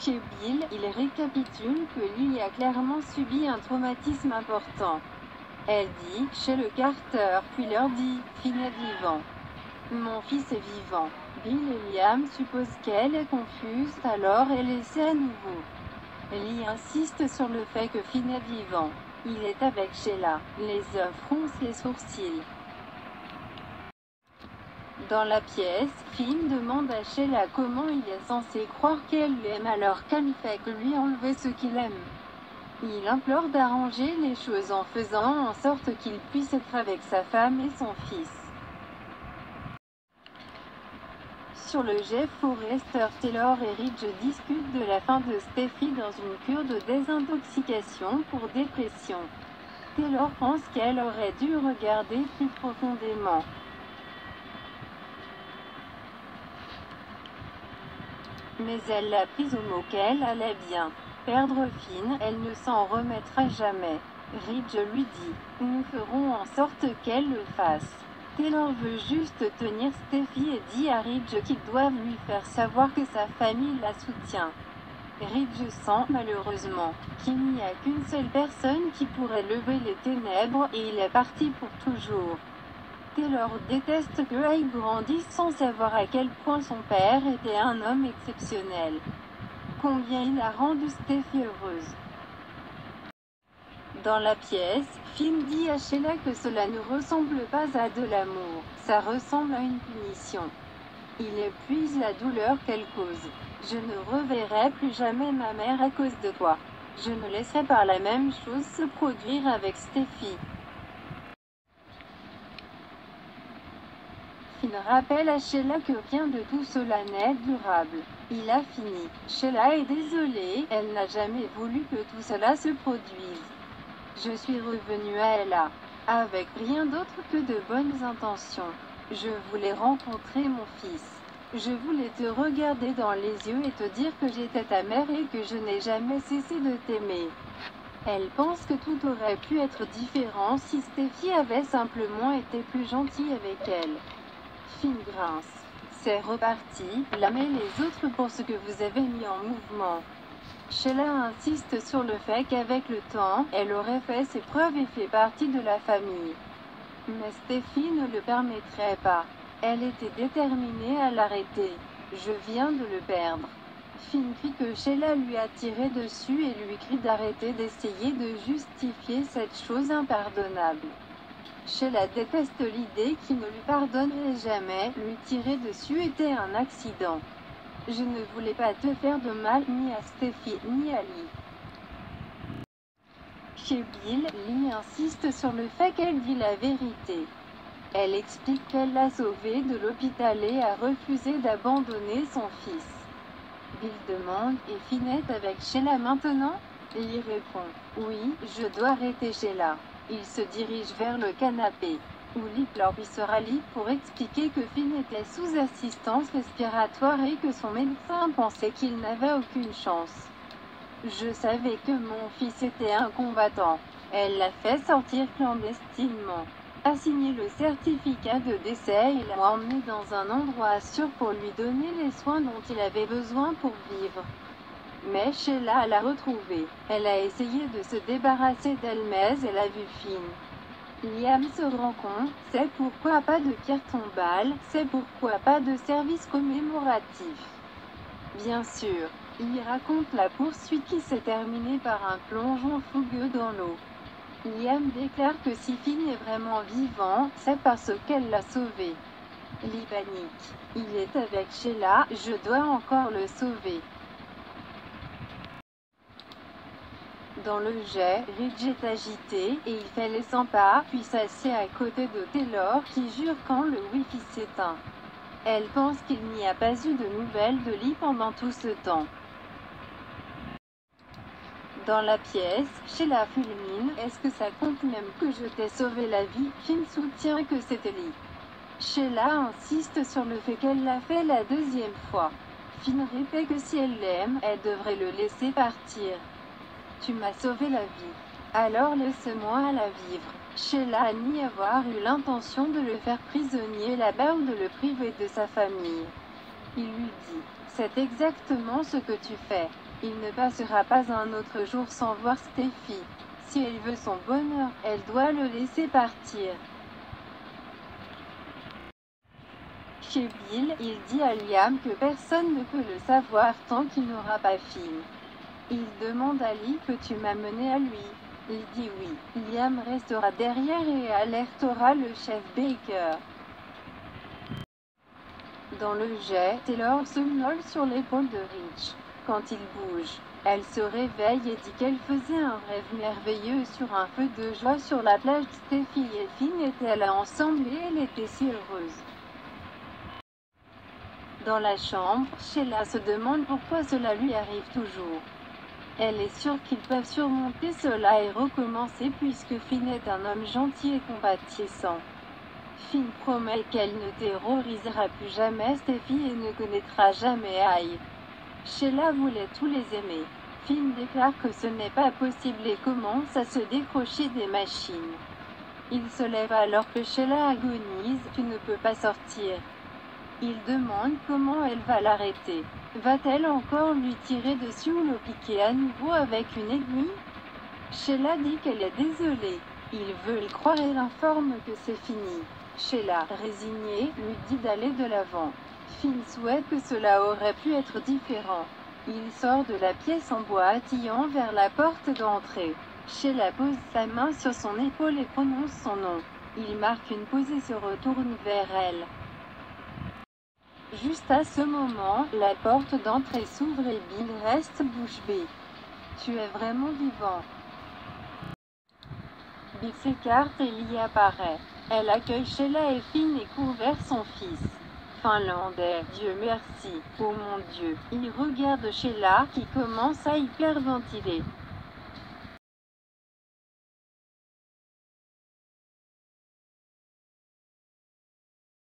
Chez Bill, il récapitule que Lee a clairement subi un traumatisme important. Elle dit, chez le Carter, puis leur dit, Finn est vivant. Mon fils est vivant. Bill et Liam supposent qu'elle est confuse, alors elle essaie à nouveau. Lee insiste sur le fait que Finn est vivant. Il est avec Sheila. Les hommes froncent les sourcils. Dans la pièce, Finn demande à Sheila comment il est censé croire qu'elle l'aime alors qu'elle ne fait que lui enlever ce qu'il aime. Il implore d'arranger les choses en faisant en sorte qu'il puisse être avec sa femme et son fils. Sur le jet, Forrester, Taylor et Ridge discutent de la fin de Steffi dans une cure de désintoxication pour dépression. Taylor pense qu'elle aurait dû regarder plus profondément. Mais elle l'a prise au mot qu'elle allait bien. Perdre Finn, elle ne s'en remettra jamais. Ridge lui dit, nous ferons en sorte qu'elle le fasse. Taylor veut juste tenir Steffi et dit à Ridge qu'ils doivent lui faire savoir que sa famille la soutient. Ridge sent, malheureusement, qu'il n'y a qu'une seule personne qui pourrait lever les ténèbres, et il est parti pour toujours. Taylor déteste que Hay grandisse sans savoir à quel point son père était un homme exceptionnel. Combien il a rendu Steffi heureuse. Dans la pièce, Finn dit à Sheila que cela ne ressemble pas à de l'amour, ça ressemble à une punition. Il épuise la douleur qu'elle cause. Je ne reverrai plus jamais ma mère à cause de toi. Je ne laisserai pas la même chose se produire avec Steffi. Finn rappelle à Sheila que rien de tout cela n'est durable. Il a fini. Sheila est désolée, elle n'a jamais voulu que tout cela se produise. Je suis revenue à Ella, avec rien d'autre que de bonnes intentions. Je voulais rencontrer mon fils. Je voulais te regarder dans les yeux et te dire que j'étais ta mère et que je n'ai jamais cessé de t'aimer. Elle pense que tout aurait pu être différent si Steffi avait simplement été plus gentille avec elle. Finn grince. C'est reparti, blâmez les autres pour ce que vous avez mis en mouvement. Sheila insiste sur le fait qu'avec le temps, elle aurait fait ses preuves et fait partie de la famille. Mais Steffi ne le permettrait pas. Elle était déterminée à l'arrêter. Je viens de le perdre. Finn crie que Sheila lui a tiré dessus et lui crie d'arrêter d'essayer de justifier cette chose impardonnable. Sheila déteste l'idée qu'il ne lui pardonnerait jamais, lui tirer dessus était un accident. Je ne voulais pas te faire de mal ni à Steffi ni à Lee. Chez Bill, Lee insiste sur le fait qu'elle dit la vérité. Elle explique qu'elle l'a sauvé de l'hôpital et a refusé d'abandonner son fils. Bill demande, et Finn est avec Sheila maintenant? Lee répond, oui, je dois arrêter Sheila. Il se dirige vers le canapé, où Lee lui se rallie pour expliquer que Finn était sous assistance respiratoire et que son médecin pensait qu'il n'avait aucune chance. Je savais que mon fils était un combattant. Elle l'a fait sortir clandestinement, a signé le certificat de décès et l'a emmené dans un endroit sûr pour lui donner les soins dont il avait besoin pour vivre. Mais Sheila l'a retrouvée. Elle a essayé de se débarrasser d'elle mais elle a vu Finn. Liam se rend compte, c'est pourquoi pas de pierre tombale, c'est pourquoi pas de service commémoratif. Bien sûr, il raconte la poursuite qui s'est terminée par un plongeon fougueux dans l'eau. Liam déclare que si Finn est vraiment vivant, c'est parce qu'elle l'a sauvé. Lee panique. Il est avec Sheila, je dois encore le sauver. Dans le jet, Ridge est agité, et il fait les 100 pas, puis s'assied à côté de Taylor, qui jure quand le wifi s'éteint. Elle pense qu'il n'y a pas eu de nouvelles de Lee pendant tout ce temps. Dans la pièce, Sheila fulmine, est-ce que ça compte même que je t'ai sauvé la vie? Finn soutient que c'était Lee. Sheila insiste sur le fait qu'elle l'a fait la deuxième fois. Finn répète que si elle l'aime, elle devrait le laisser partir. Tu m'as sauvé la vie. Alors laisse-moi la vivre. Sheila nie avoir eu l'intention de le faire prisonnier là-bas ou de le priver de sa famille. Il lui dit, c'est exactement ce que tu fais. Il ne passera pas un autre jour sans voir Steffi. Si elle veut son bonheur, elle doit le laisser partir. Chez Bill, il dit à Liam que personne ne peut le savoir tant qu'il n'aura pas Finn. Il demande à Lee: peux-tu m'amener à lui? Il dit oui. Liam restera derrière et alertera le chef Baker. Dans le jet, Taylor somnole sur l'épaule de Rich. Quand il bouge, elle se réveille et dit qu'elle faisait un rêve merveilleux sur un feu de joie sur la plage. Steffi et Finn étaient là ensemble et elle était si heureuse. Dans la chambre, Sheila se demande pourquoi cela lui arrive toujours. Elle est sûre qu'ils peuvent surmonter cela et recommencer puisque Finn est un homme gentil et compatissant. Finn promet qu'elle ne terrorisera plus jamais Steffi et ne connaîtra jamais Ai. Sheila voulait tous les aimer. Finn déclare que ce n'est pas possible et commence à se décrocher des machines. Il se lève alors que Sheila agonise. Tu ne peux pas sortir. Il demande comment elle va l'arrêter. Va-t-elle encore lui tirer dessus ou le piquer à nouveau avec une aiguille? Sheila dit qu'elle est désolée. Il veut y croire et l'informe que c'est fini. Sheila, résignée, lui dit d'aller de l'avant. Finn souhaite que cela aurait pu être différent. Il sort de la pièce en boitillant vers la porte d'entrée. Sheila pose sa main sur son épaule et prononce son nom. Il marque une pause et se retourne vers elle. Juste à ce moment, la porte d'entrée s'ouvre et Bill reste bouche bée. Tu es vraiment vivant. Bill s'écarte et Lee apparaît. Elle accueille Sheila et Finn et court vers son fils. Finlandais, Dieu merci, oh mon Dieu. Il regarde Sheila, qui commence à hyperventiler.